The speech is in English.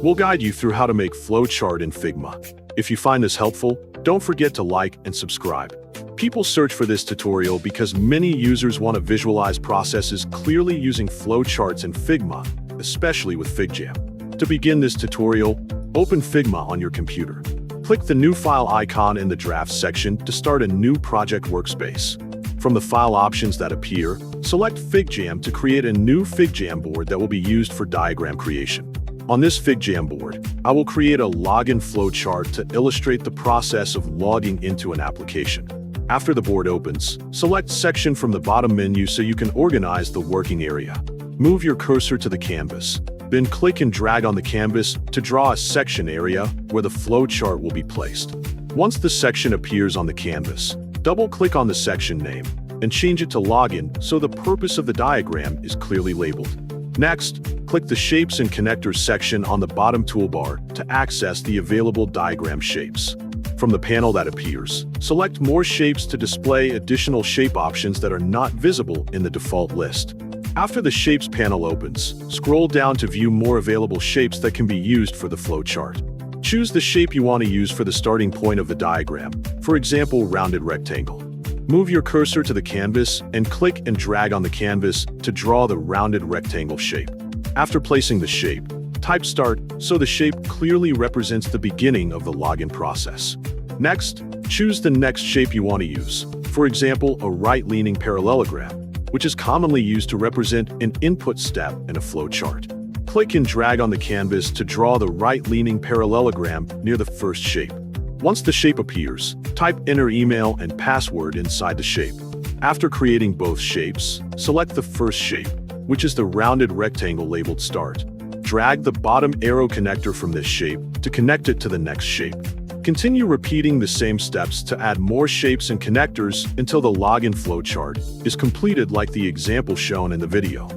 we'll guide you through how to make flowchart in Figma. If you find this helpful, don't forget to like and subscribe. People search for this tutorial because many users want to visualize processes clearly using flowcharts in Figma, especially with FigJam. To begin this tutorial, open Figma on your computer. Click the New File icon in the Drafts section to start a new project workspace. From the file options that appear, select FigJam to create a new FigJam board that will be used for diagram creation. On this FigJam board, I will create a login flowchart to illustrate the process of logging into an application. After the board opens, select Section from the bottom menu so you can organize the working area. Move your cursor to the canvas, then click and drag on the canvas to draw a section area where the flowchart will be placed. Once the section appears on the canvas, double-click on the section name and change it to Login so the purpose of the diagram is clearly labeled. Next, click the Shapes and Connectors section on the bottom toolbar to access the available diagram shapes. From the panel that appears, select More Shapes to display additional shape options that are not visible in the default list. After the Shapes panel opens, scroll down to view more available shapes that can be used for the flowchart. Choose the shape you want to use for the starting point of the diagram, for example, rounded rectangle. Move your cursor to the canvas and click and drag on the canvas to draw the rounded rectangle shape. After placing the shape, type Start so the shape clearly represents the beginning of the login process. Next, choose the next shape you want to use, for example, a right-leaning parallelogram, which is commonly used to represent an input step in a flowchart. Click and drag on the canvas to draw the right-leaning parallelogram near the first shape. Once the shape appears, type Enter email and password inside the shape. After creating both shapes, select the first shape, which is the rounded rectangle labeled Start. Drag the bottom arrow connector from this shape to connect it to the next shape. Continue repeating the same steps to add more shapes and connectors until the login flowchart is completed like the example shown in the video.